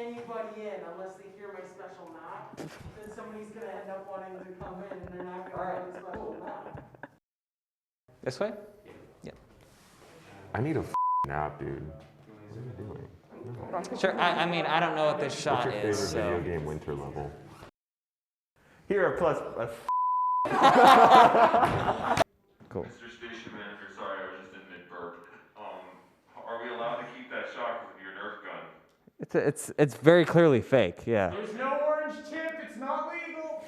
anybody in unless they hear my special knock. Then somebody's going to end up wanting to come in and they're not going to have a special knock. This way? Yeah. I need a nap, dude. What are you doing? No. Sure. I mean, I don't know what this shot What's your is. favorite video game winter level? Here, plus. Cool. Mr. Station Manager, sorry, I was just in mid-burp. Are we allowed to keep that shot because of your Nerf gun? It's very clearly fake. Yeah. There's no orange tip. It's not legal.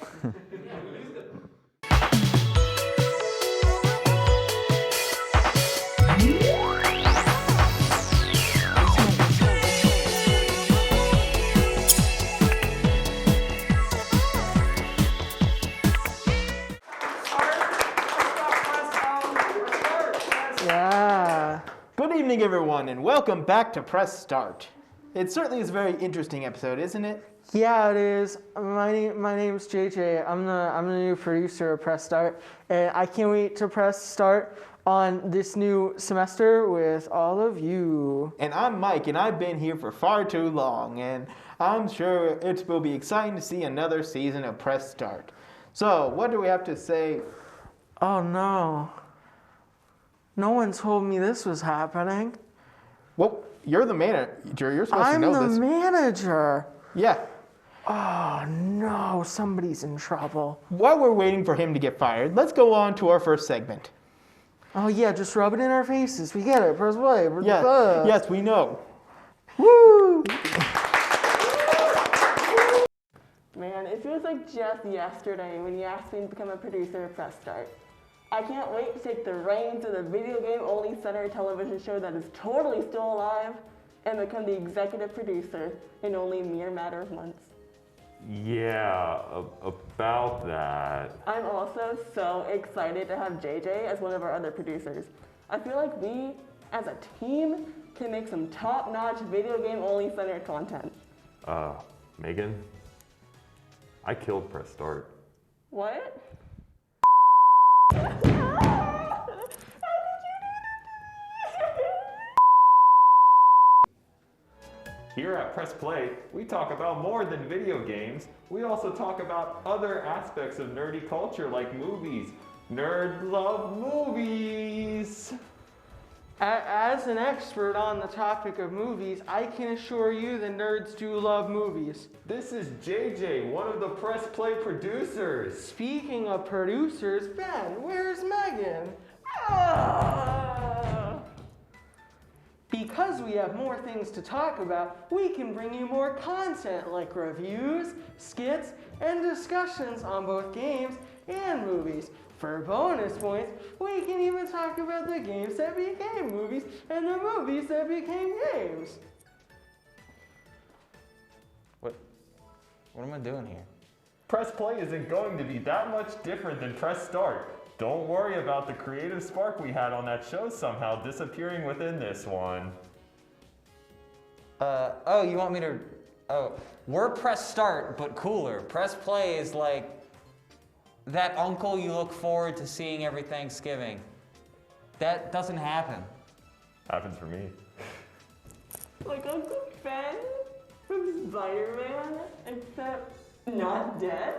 Yeah. Good evening, everyone, and welcome back to Press Start. It certainly is a very interesting episode, isn't it? Yeah, it is. My name's JJ. I'm the new producer of Press Start, and I can't wait to press start on this new semester with all of you. And I'm Mike, and I've been here for far too long, and I'm sure it will be exciting to see another season of Press Start. So, what do we have to say? Oh no. No one told me this was happening. Well, you're the manager. You're supposed to know this. I'm the manager. Yeah. Oh no, somebody's in trouble. While we're waiting for him to get fired, let's go on to our first segment. Oh yeah, just rub it in our faces. We get it. Press play. Yes, we know. Woo! Man, it feels like just yesterday when you asked me to become a producer of Press Start. I can't wait to take the reins of the video game only center television show that is totally still alive and become the executive producer in only a mere matter of months. Yeah, about that. I'm also so excited to have JJ as one of our other producers. I feel like we, as a team, can make some top-notch video game only center content. Megan, I killed Press Start. What? Here at Press Play, we talk about more than video games. We also talk about other aspects of nerdy culture like movies. Nerds love movies! As an expert on the topic of movies, I can assure you the nerds do love movies. This is JJ, one of the Press Play producers. Speaking of producers, Ben, where's Megan? Because we have more things to talk about, we can bring you more content like reviews, skits, and discussions on both games and movies. For bonus points, we can even talk about the games that became movies and the movies that became games. What am I doing here? Press Play isn't going to be that much different than Press Start. Don't worry about the creative spark we had on that show somehow disappearing within this one. Oh, you want me to... Oh, we're Press Start, but cooler. Press Play is like that uncle you look forward to seeing every Thanksgiving. That doesn't happen. Happens for me. Like Uncle Ben from Spider-Man, except not dead?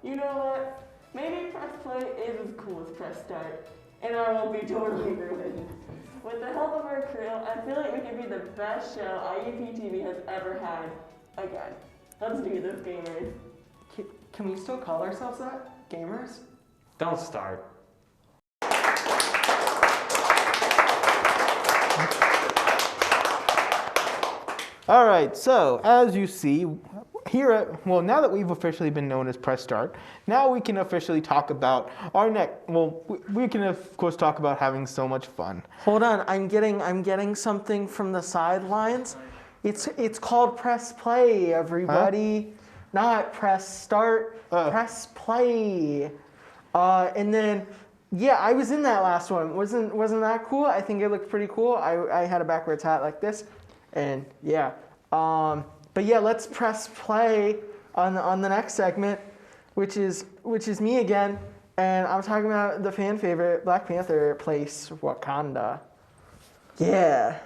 You know what? Maybe Press Play is as cool as Press Start, and I won't be totally ruined. With the help of our crew, I feel like we could be the best show IUP TV has ever had again. Let's do this, gamers. Can we still call ourselves that? Gamers? Don't start. All right, so as you see, now that we've officially been known as Press Start, now we can officially talk about our we can of course talk about having so much fun. Hold on, I'm getting something from the sidelines. It's called Press Play, everybody. Huh? Not Press Start, Press Play. And then, yeah, I was in that last one. Wasn't that cool? I think it looked pretty cool. I had a backwards hat like this, and yeah. But yeah, let's press play on the next segment, which is me again, and I'm talking about the fan favorite Black Panther place, Wakanda. Yeah.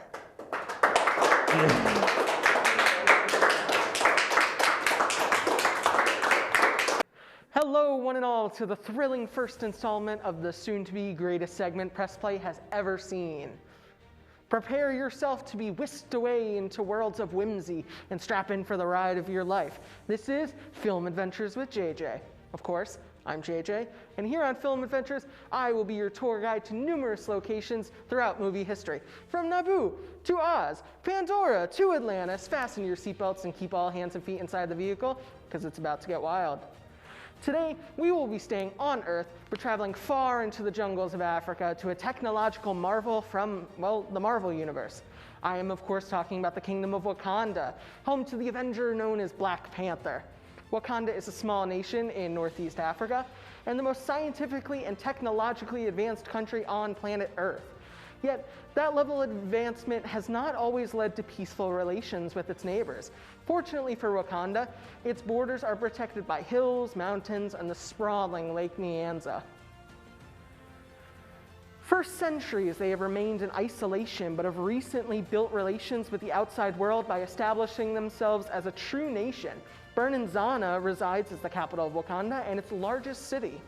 one and all, to the thrilling first installment of the soon-to-be greatest segment Press Play has ever seen. Prepare yourself to be whisked away into worlds of whimsy and strap in for the ride of your life. This is Film Adventures with JJ. Of course, I'm JJ, and here on Film Adventures, I will be your tour guide to numerous locations throughout movie history. From Naboo to Oz, Pandora to Atlantis. Fasten your seatbelts and keep all hands and feet inside the vehicle, because it's about to get wild. Today, we will be staying on Earth, but traveling far into the jungles of Africa to a technological marvel from, well, the Marvel Universe. I am, of course, talking about the Kingdom of Wakanda, home to the Avenger known as Black Panther. Wakanda is a small nation in Northeast Africa and the most scientifically and technologically advanced country on planet Earth. Yet, that level of advancement has not always led to peaceful relations with its neighbors. Fortunately for Wakanda, its borders are protected by hills, mountains, and the sprawling Lake Nyanza. For centuries, they have remained in isolation, but have recently built relations with the outside world by establishing themselves as a true nation. Zana resides as the capital of Wakanda and its largest city.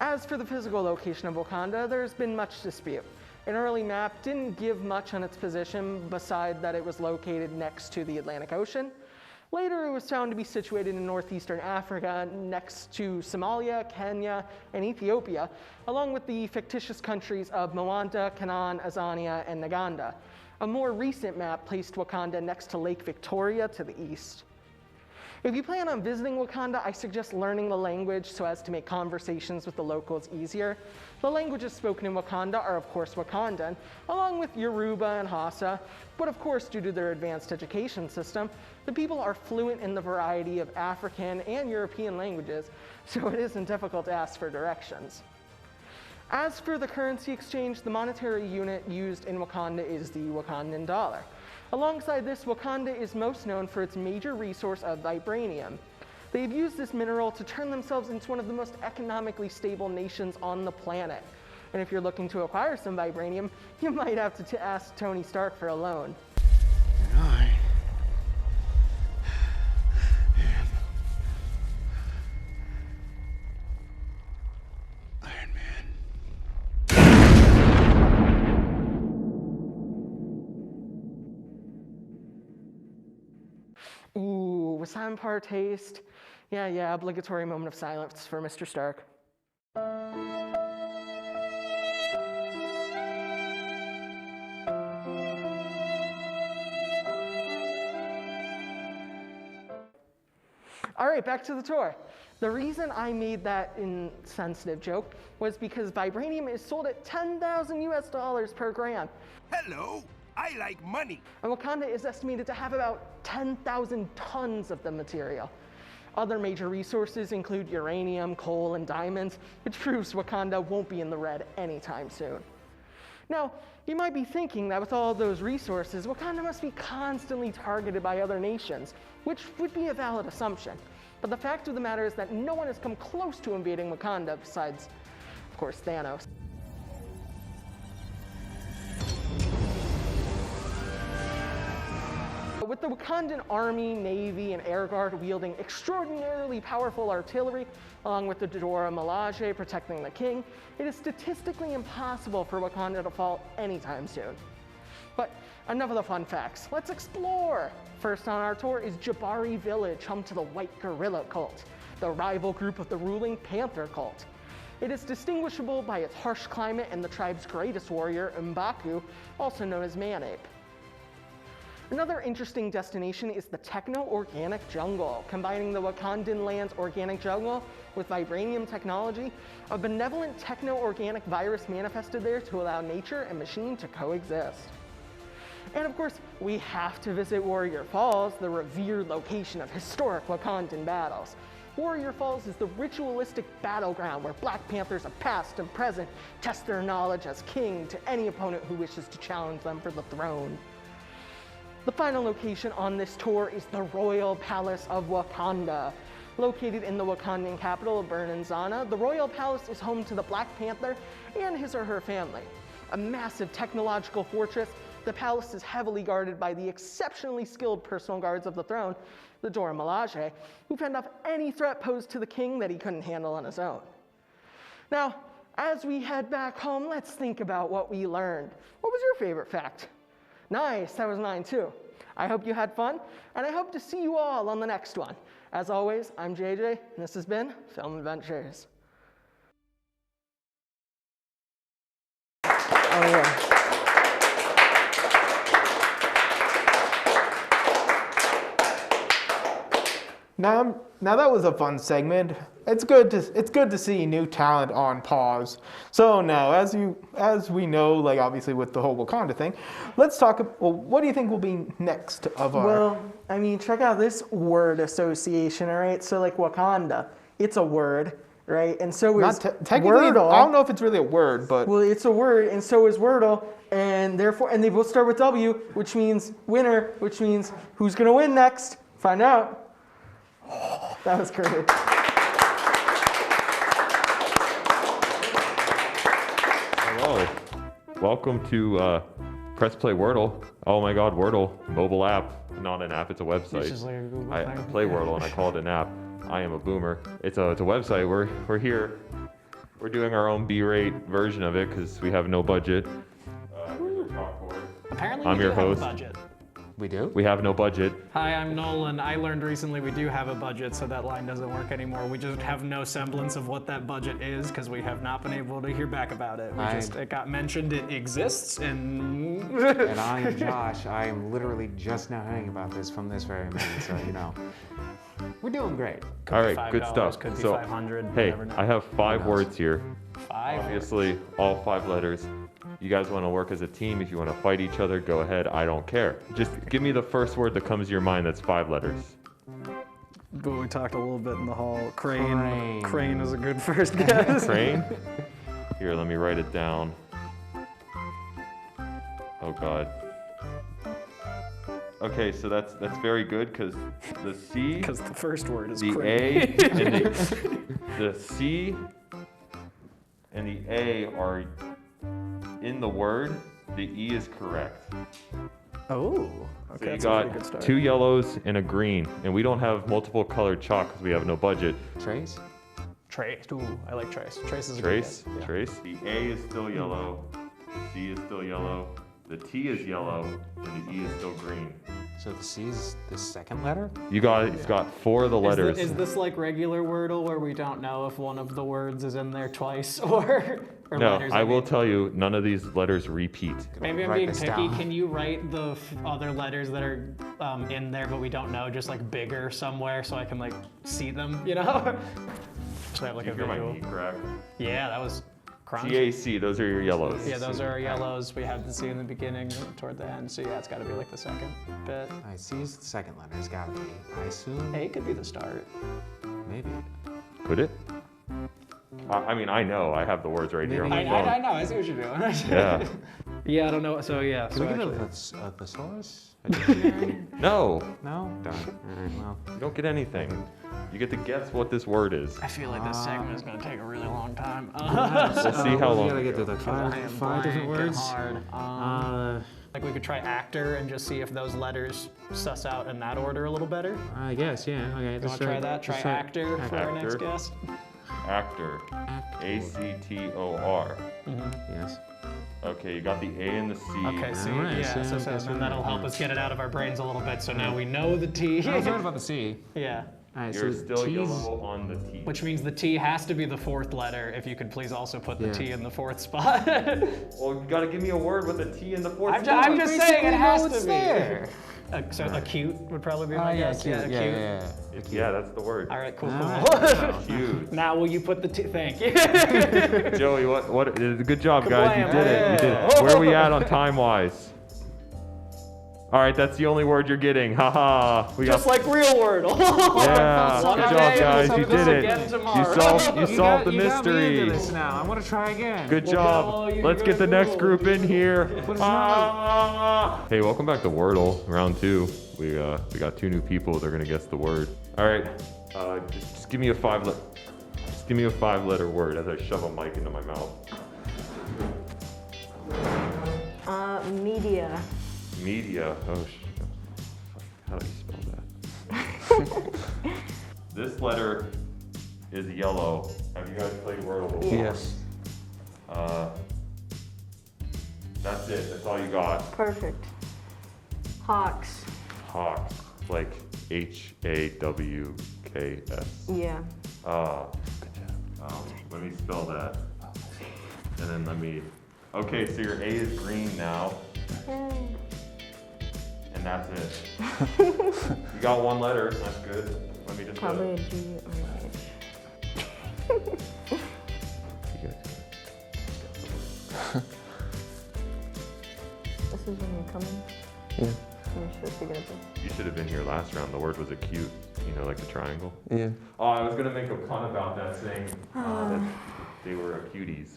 As for the physical location of Wakanda, there's been much dispute. An early map didn't give much on its position beside that it was located next to the Atlantic Ocean. Later, it was found to be situated in northeastern Africa next to Somalia, Kenya, and Ethiopia, along with the fictitious countries of Rwanda, Canaan, Azania, and Uganda. A more recent map placed Wakanda next to Lake Victoria to the east. If you plan on visiting Wakanda, I suggest learning the language so as to make conversations with the locals easier. The languages spoken in Wakanda are, of course, Wakandan, along with Yoruba and Hausa, but of course, due to their advanced education system, the people are fluent in the variety of African and European languages, so it isn't difficult to ask for directions. As for the currency exchange, the monetary unit used in Wakanda is the Wakandan dollar. Alongside this, Wakanda is most known for its major resource of vibranium. They've used this mineral to turn themselves into one of the most economically stable nations on the planet. And if you're looking to acquire some vibranium, you might have to ask Tony Stark for a loan. And I am Iron Man. Ooh, was Sampar taste? Yeah, obligatory moment of silence for Mr. Stark. All right, back to the tour. The reason I made that insensitive joke was because vibranium is sold at $10,000 per gram. Hello, I like money. And Wakanda is estimated to have about 10,000 tons of the material. Other major resources include uranium, coal, and diamonds, which proves Wakanda won't be in the red anytime soon. Now, you might be thinking that with all those resources, Wakanda must be constantly targeted by other nations, which would be a valid assumption. But the fact of the matter is that no one has come close to invading Wakanda besides, of course, Thanos. With the Wakandan army, navy, and air guard wielding extraordinarily powerful artillery, along with the Dora Milaje protecting the king, it is statistically impossible for Wakanda to fall anytime soon. But enough of the fun facts. Let's explore! First on our tour is Jabari Village, home to the White Gorilla Cult, the rival group of the ruling Panther Cult. It is distinguishable by its harsh climate and the tribe's greatest warrior, M'Baku, also known as Man-Ape. Another interesting destination is the techno-organic jungle, combining the Wakandan land's organic jungle with vibranium technology. A benevolent techno-organic virus manifested there to allow nature and machine to coexist. And of course, we have to visit Warrior Falls, the revered location of historic Wakandan battles. Warrior Falls is the ritualistic battleground where Black Panthers of past and present test their knowledge as king to any opponent who wishes to challenge them for the throne. The final location on this tour is the Royal Palace of Wakanda. Located in the Wakandan capital of Zana, the Royal Palace is home to the Black Panther and his or her family. A massive technological fortress, The palace is heavily guarded by the exceptionally skilled personal guards of the throne, the Dora Milaje, who fend off any threat posed to the king that he couldn't handle on his own. Now, as we head back home, let's think about what we learned. What was your favorite fact? Nice, that was mine too. I hope you had fun, and I hope to see you all on the next one. As always, I'm JJ, and this has been Film Adventures. Oh, yeah. Now that was a fun segment. It's good to see new talent on pause. So now, as we know, like obviously with the whole Wakanda thing, let's talk. Well, what do you think will be next of our? Well, I mean, check out this word association, all right? So like Wakanda, it's a word, right? And so is technically, Wordle. I don't know if it's really a word, but Well, it's a word, and so is Wordle, and therefore, and they both start with W, which means winner, which means who's gonna win next? Find out. Oh, that was great. Hello. Welcome to Press Play Wordle. Oh my god, Wordle. Mobile app. Not an app, it's a website. It's just like a Google I thing. play Wordle and I call it an app. I am a boomer. It's a website. We're here. We're doing our own B-rate version of it because we have no budget. Here's our chalkboard. Apparently I'm we your do have host. a budget. We do? We have no budget. Hi, I'm Nolan. I learned recently we do have a budget, so that line doesn't work anymore. We just have no semblance of what that budget is because we have not been able to hear back about it. It got mentioned it exists, and And I am Josh. I am literally just now hearing about this from this very minute, so you know. We're doing great. All right, $5, good stuff. could be So, 500, hey, you never know. I have 5 words here. 5. Obviously, all 5 letters. You guys want to work as a team. If you want to fight each other, go ahead. I don't care. Just give me the first word that comes to your mind that's 5 letters. We talked a little bit in the hall. Crane. Crane is a good first guess. Crane? Here, let me write it down. Oh God. Okay, so that's very good because the C, Because the first word is the crane. A, and the C and the A are in the word. The E is correct. Oh, So okay, you that's a pretty good got start. 2 yellows and a green, and we don't have multiple colored chalk because we have no budget. Trace? Trace. Ooh, I like Trace. Trace is a Trace, good guess. Yeah. trace. The A is still yellow. The C is still yellow. The T is yellow, and the E is still green. So the C is the second letter? You guys got 4 of the letters. Is this like regular Wordle where we don't know if one of the words is in there twice or No, letters? I will mean? tell you, none of these letters repeat. Maybe I'm Write being this picky. down. Can you write the other letters that are in there but we don't know, just like bigger somewhere so I can like see them, you know? So I have like You a hear my visual. knee crack? Yeah, that was crunch. TAC, those are your yellows. Yeah, those are our yellows. We have the C in the beginning, toward the end. So yeah, it's got to be like the second bit. I C is the second letter. It's gotta be. I assume. A could be the start. Maybe. Could it? I mean, I know. I have the words right here on my phone. I know. I see what you're doing. Yeah. Yeah, I don't know. So yeah. Can So we get actually, a thesaurus? A dictionary? No, No? Darn. Alright, well. you don't get anything. You get to guess what this word is. I feel like this segment is going to take a really long time. We'll see how long. We gotta we get go. to like I am five different blank and words. hard. Like we could try actor and just see if those letters suss out in that order a little better. I guess, yeah. Okay. You want to try that? Try actor for our next Actor. guest. Actor. ACTOR. Yes. Okay, you got the A and the C. Okay, see, Alright, yeah, so so guess then we're that'll right, help yeah. us get it out of our brains a little bit. So now we know the T. I was right about the C. Yeah, Alright, You're so still T's. yellow on the T. which means the T has to be the 4th letter. If you could please also put the Yeah. T in the 4th spot. Well, you gotta give me a word with a T in the 4th I'm spot. just saying it has to be. there. So acute would probably be Oh my yeah, guess. cute. Yeah, Yeah, acute. yeah, yeah. Yeah, that's the word. All right, cool, cool. Alright. Cute. Now will you put the T? Thank you. Joey, what? Good job, guys. You Kablam. did it. You did it. Where are we at on time-wise? All right, that's the only word you're getting. Haha. We Just got. like real Wordle. Yeah. One Good day, job, guys. we'll You do this did it. again You tomorrow. solved the You got me mystery. into this now. I want to try again. Good Well, job. you Let's can get go the next Google. group in here. What is wrong? Hey, welcome back to Wordle, round 2. We got 2 new people. They're gonna guess the word. All right. Just give me a 5-letter word as I shove a mic into my mouth. Media. Media. Oh, how do you spell that? This letter is yellow. Have you guys played Wordle before? Yes. That's it. That's all you got. Perfect. Hawks. Hawks. Like Hawks. Yeah. Let me spell that. And then let me. Okay, so your A is green now. Yay. And that's it. You got one letter. That's good. Let me just. Probably a G or an H. This is when you're coming? Yeah. You should figure it out. You should have been here last round. The word was acute. You know, like the triangle. Yeah. Oh, I was gonna make a pun about that, saying that they were cuties.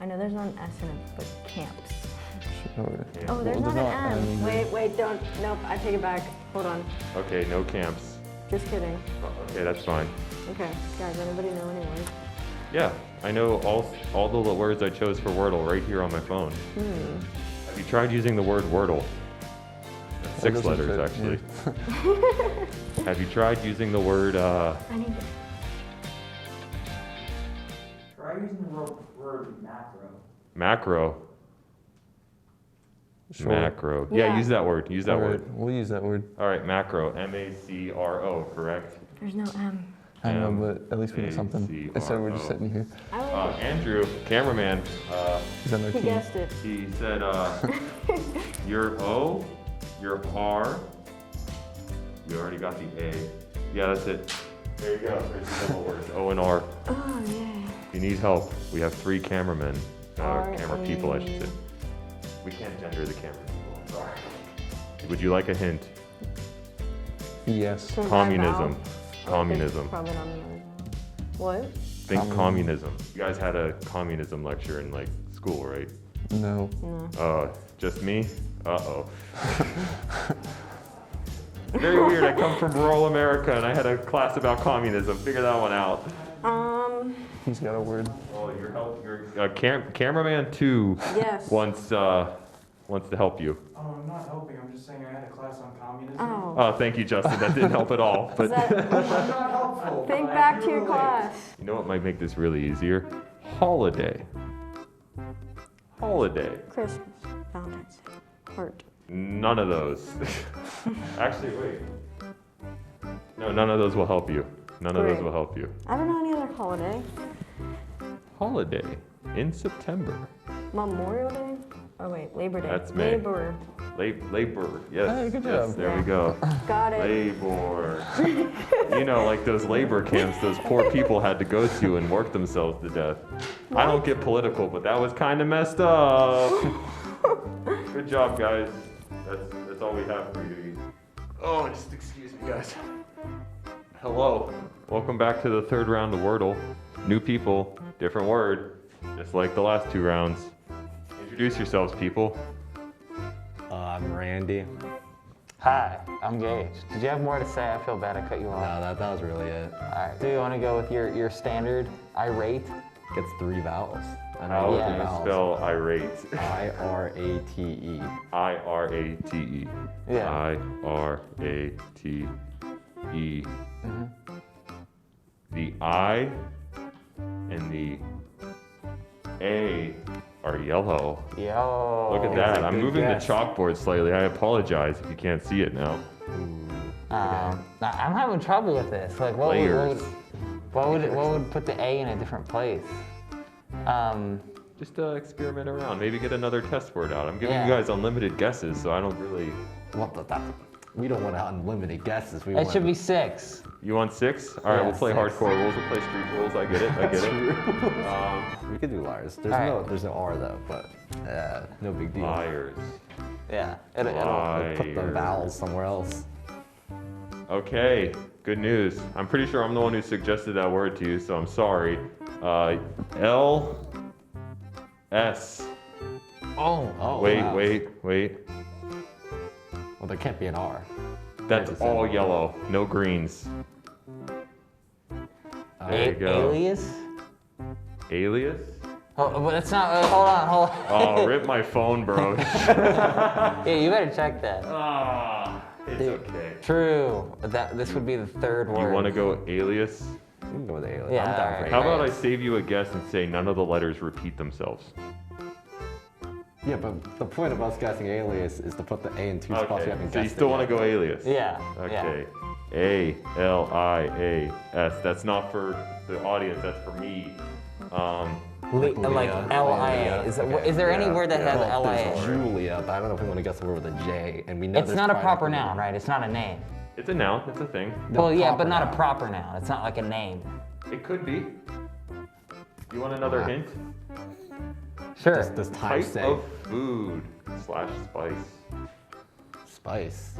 I know there's not an S in it, but camps. Sure. Oh, there's Well, not an M. M. Wait, don't. Nope, I take it back. Hold on. Okay, no camps. Just kidding. Okay, that's fine. Okay, guys, anybody know any words? Yeah, I know all the words I chose for Wordle right here on my phone. Have you tried using the word Wordle? That's 6 doesn't letters, fit, actually. Have you tried using the word, I need to. Try using the word macro. macro? Sure. Macro. Yeah, Yeah. use that word. Use that All word. right, we'll use that word. All right, macro. M-A-C-R-O, correct? There's no M. I know, but at least we did something. Instead, we're just M-A-C-R-O. sitting here. I like it. Andrew, cameraman, He's on our He team. guessed it. he said, your O, your R, you already got the A. Yeah, that's it. There you go. There's the double words, O and R. Oh, yeah. If you need help, we have 3 cameramen, R, camera people, I should say. We can't gender the camera people, I'm sorry. Would you like a hint? Yes. Turn that Communism. valve. Communism. It's probably not another one. What? Think communism. You guys had a communism lecture in like school, right? No. No. Just me? Uh-oh. Very weird. I come from rural America and I had a class about communism. Figure that one out. He's got a word. Oh, your help. Your cameraman 2 Yes. wants to help you. Oh, I'm not helping. I'm just saying I had a class on communism. Oh. Oh, thank you, Justin. That didn't help at all. Is But that, I'm not helpful. think but I back do to your relate. class. you know what might make this really easier? Holiday. Holiday. Christmas. Valentine's Day. Heart. None of those. Actually, wait. No, none of those will help you. None of those Great. will help you. I don't know any other holiday. Holiday in September. Memorial Day? Oh, wait. Labor Day. That's May. Labor. Labor. Yes. Hey, good yes, job. there we go. Got it. Labor. You know, like those labor camps those poor people had to go to and work themselves to death. I don't get political, but that was kind of messed up. Good job, guys. That's all we have for you. Oh, just excuse me, guys. Hello. Welcome back to the 3rd round of Wordle. New people, different word, just like the last 2 rounds. Introduce yourselves, people. I'm Randy. Hi, I'm Gage. Did you have more to say? I feel bad I cut you No, off. that was really it. Alright, do you want to go with your standard irate? Gets 3 vowels. I How know do the you vowels. spell irate? I-R-A-T-E. I-R-A-T-E. Yeah. I-R-A-T-E. The I and the A are yellow. Yo. Look at that. I'm good moving guess. the chalkboard slightly. I apologize if you can't see it now. I'm having trouble with this. Like, what Layers. would put the A in a different place? Just experiment around. Maybe get another test word out. I'm giving Yeah. you guys unlimited guesses, so I don't really... We don't want unlimited guesses. We It want should be 6. You want 6? All right, Yeah, we'll play 6. hardcore rules. We'll play street rules. I get it. We could do liars. There's no R though, but no big deal. Liars. Yeah. We'll put the Liars. vowels somewhere else. Okay, good news. I'm pretty sure I'm the one who suggested that word to you, so I'm sorry. L-S. Oh, Wait, wow. wait. Well, there can't be an R. That's There's all an- yellow, no greens. There you go. Alias? Alias? Oh, but it's not. Hold on. Oh, rip my phone, bro. Yeah, you better check that. It's okay. True. This would be the third word. You want to go alias? We can go with alias. Yeah, I'm down for alright. How about I alias. save you a guess and say none of the letters repeat themselves? Yeah, but the point of us guessing alias is to put the A in two spots we Okay, haven't so you guessed still it want to yet. go alias? Yeah. Okay. A-L-I-A-S. That's not for the audience, that's for me. Like L-I-A. Is there any word that has Well, there's L-I-A? Julia, but I don't know if we want to guess the word with a J, and we know It's there's not a probably proper gonna be- noun, right? It's not a name. It's a noun, it's a thing. No, Well, yeah, but proper not a noun. proper noun. It's not like a name. It could be. You want another hint? Sure. Does time Type say of food / spice. spice?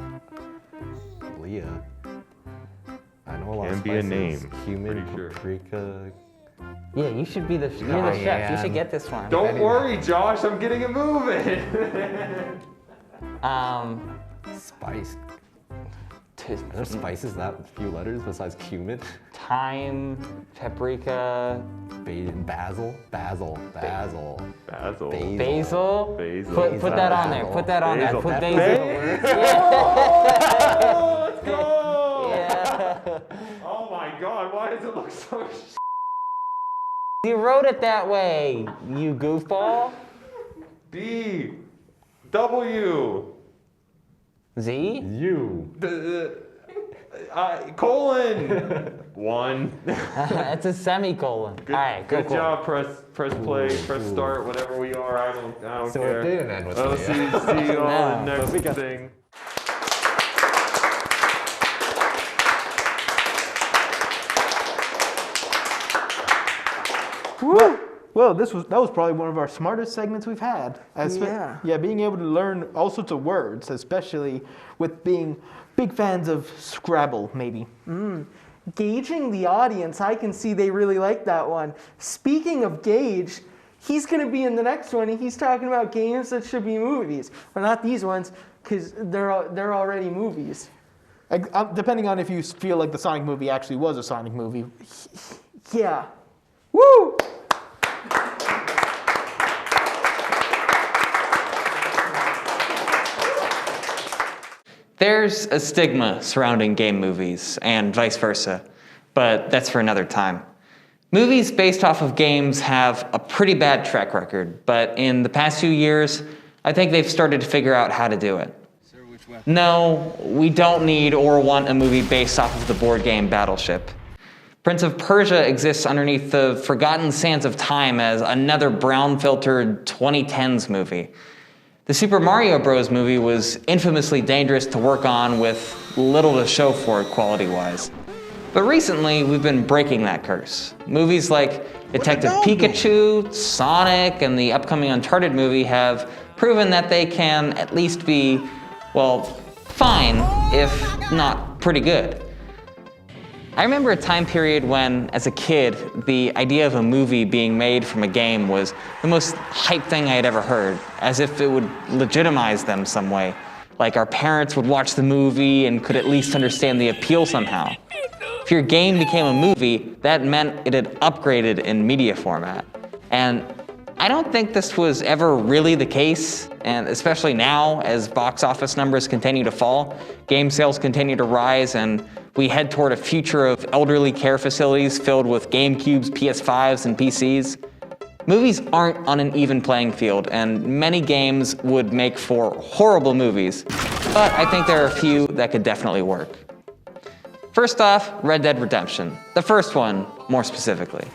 Leah. I know a lot of Can be a spices. name, Cumin, pretty sure. paprika. Yeah, you should be you're the I chef. You am. should get this one. Don't worry, Josh, I'm getting it moving. Spice. Are there spices that few letters besides cumin? Thyme, paprika, Basil. Basil. Basil. basil. Basil. Put that on there. Put that on there. Basil. Put That's basil. Let's go! Yeah. Oh my god, why does it look so You wrote it that way, you goofball. B W Z? You. colon 1. It's a semicolon. Good, All right, good cool. job. Press play, press start, whatever we are. I don't So care. it didn't end with I'll me. see you on No, the but we next got- thing. Well, that was probably one of our smartest segments we've had. Yeah. Being able to learn all sorts of words, especially with being big fans of Scrabble, maybe. Gauging the audience, I can see they really like that one. Speaking of gauge, he's going to be in the next one, and he's talking about games that should be movies. Well, not these ones, because they're already movies. Depending on if you feel like the Sonic movie actually was a Sonic movie. Yeah. Woo! There's a stigma surrounding game movies and vice versa, but that's for another time. Movies based off of games have a pretty bad track record, but in the past few years, I think they've started to figure out how to do it. No, we don't need or want a movie based off of the board game Battleship. Prince of Persia exists underneath the Forgotten Sands of Time as another brown-filtered 2010s movie. The Super Mario Bros. Movie was infamously dangerous to work on with little to show for it quality-wise. But recently, we've been breaking that curse. Movies like Detective Pikachu, Sonic, and the upcoming Uncharted movie have proven that they can at least be, well, fine, if not pretty good. I remember a time period when, as a kid, the idea of a movie being made from a game was the most hype thing I had ever heard, as if it would legitimize them some way. Like our parents would watch the movie and could at least understand the appeal somehow. If your game became a movie, that meant it had upgraded in media format. And I don't think this was ever really the case, and especially now, as box office numbers continue to fall, game sales continue to rise, and we head toward a future of elderly care facilities filled with GameCubes, PS5s, and PCs. Movies aren't on an even playing field, and many games would make for horrible movies, but I think there are a few that could definitely work. First off, Red Dead Redemption. The first one, more specifically.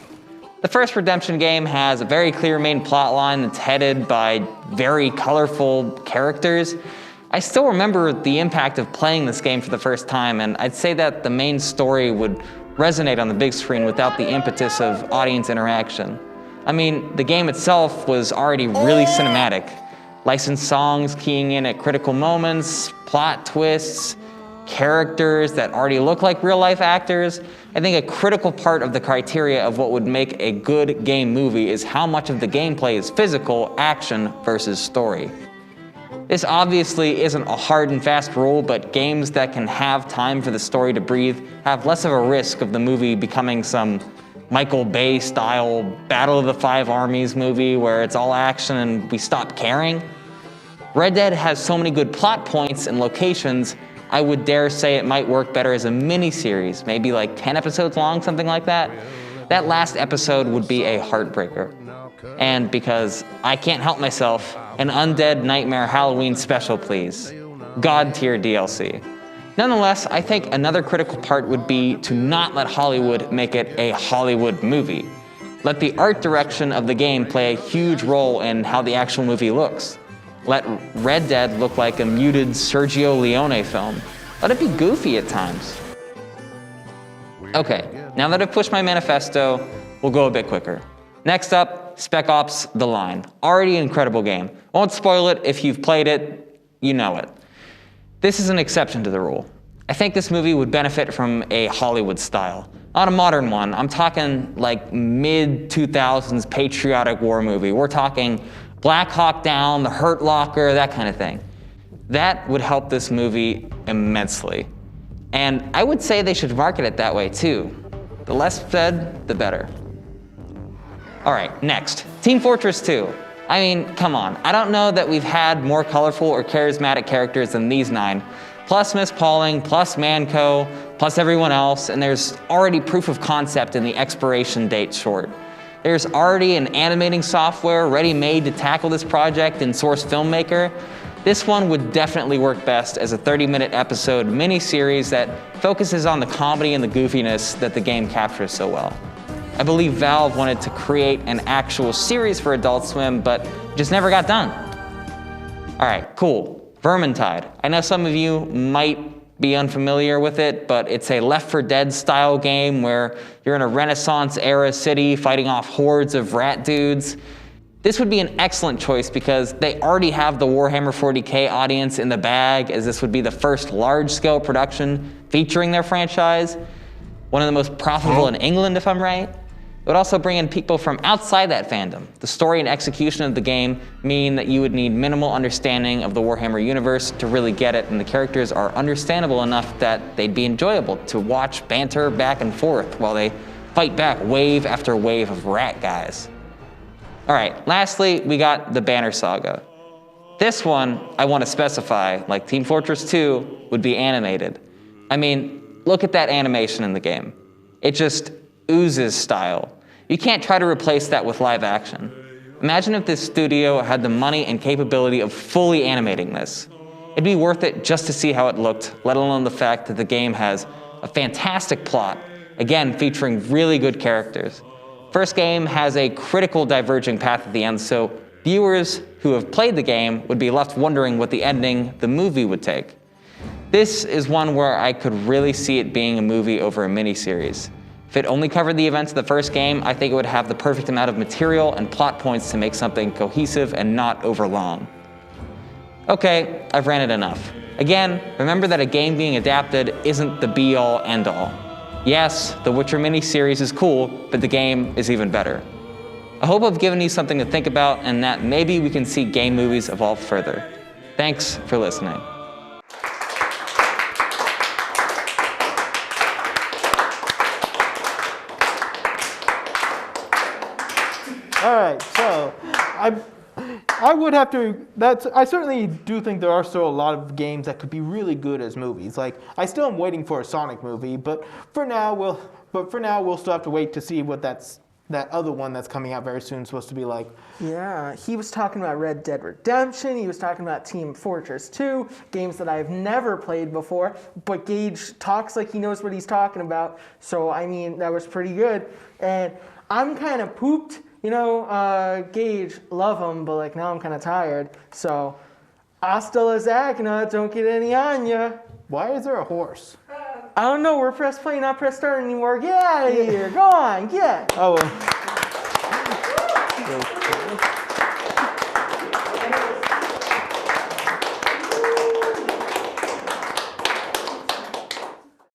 The first Redemption game has a very clear main plot line that's headed by very colorful characters. I still remember the impact of playing this game for the first time, and I'd say that the main story would resonate on the big screen without the impetus of audience interaction. I mean, the game itself was already really cinematic. Licensed songs keying in at critical moments, plot twists, characters that already look like real-life actors. I think a critical part of the criteria of what would make a good game movie is how much of the gameplay is physical, action, versus story. This obviously isn't a hard and fast rule, but games that can have time for the story to breathe have less of a risk of the movie becoming some Michael Bay style Battle of the Five Armies movie where it's all action and we stop caring. Red Dead has so many good plot points and locations, I would dare say it might work better as a mini-series, maybe like 10 episodes long, something like that. That last episode would be a heartbreaker. And because I can't help myself, an Undead Nightmare Halloween special, please. God tier DLC. Nonetheless, I think another critical part would be to not let Hollywood make it a Hollywood movie. Let the art direction of the game play a huge role in how the actual movie looks. Let Red Dead look like a muted Sergio Leone film. Let it be goofy at times. Okay, now that I've pushed my manifesto, we'll go a bit quicker. Next up, Spec Ops: The Line. Already an incredible game. Won't spoil it. If you've played it, you know it. This is an exception to the rule. I think this movie would benefit from a Hollywood style. Not a modern one. I'm talking like mid-2000s patriotic war movie. We're talking Black Hawk Down, The Hurt Locker, that kind of thing. That would help this movie immensely. And I would say they should market it that way too. The less said, the better. All right, next, Team Fortress 2. I mean, come on. I don't know that we've had more colorful or charismatic characters than these 9, plus Miss Pauling, plus Manco, plus everyone else, and there's already proof of concept in the expiration date short. There's already an animating software ready-made to tackle this project in Source Filmmaker. This one would definitely work best as a 30-minute episode mini-series that focuses on the comedy and the goofiness that the game captures so well. I believe Valve wanted to create an actual series for Adult Swim, but just never got done. All right, cool. Vermintide. I know some of you might be unfamiliar with it, but it's a Left 4 Dead style game where you're in a Renaissance era city fighting off hordes of rat dudes. This would be an excellent choice because they already have the Warhammer 40K audience in the bag, as this would be the first large-scale production featuring their franchise. One of the most profitable in England, if I'm right. It would also bring in people from outside that fandom. The story and execution of the game mean that you would need minimal understanding of the Warhammer universe to really get it, and the characters are understandable enough that they'd be enjoyable to watch banter back and forth while they fight back wave after wave of rat guys. All right, lastly, we got the Banner Saga. This one, I want to specify, like Team Fortress 2, would be animated. I mean, look at that animation in the game. It just oozes style. You can't try to replace that with live action. Imagine if this studio had the money and capability of fully animating this. It'd be worth it just to see how it looked, let alone the fact that the game has a fantastic plot, again, featuring really good characters. First game has a critical diverging path at the end, so viewers who have played the game would be left wondering what the ending, the movie, would take. This is one where I could really see it being a movie over a miniseries. If it only covered the events of the first game, I think it would have the perfect amount of material and plot points to make something cohesive and not overlong. Okay, I've ranted enough. Again, remember that a game being adapted isn't the be-all, end-all. Yes, the Witcher miniseries is cool, but the game is even better. I hope I've given you something to think about and that maybe we can see game movies evolve further. Thanks for listening. All right, so I would have to. I certainly do think there are still a lot of games that could be really good as movies. Like I still am waiting for a Sonic movie, but for now we'll still have to wait to see what that other one that's coming out very soon is supposed to be like. Yeah, he was talking about Red Dead Redemption. He was talking about Team Fortress 2, games that I've never played before. But Gage talks like he knows what he's talking about. So I mean, that was pretty good. And I'm kind of pooped. You know, Gage, love him, but like now I'm kind of tired. So, hasta la Zagna, don't get any on ya. Why is there a horse? I don't know, we're press play, not press start anymore. Get out of here, go on, get. Oh, well.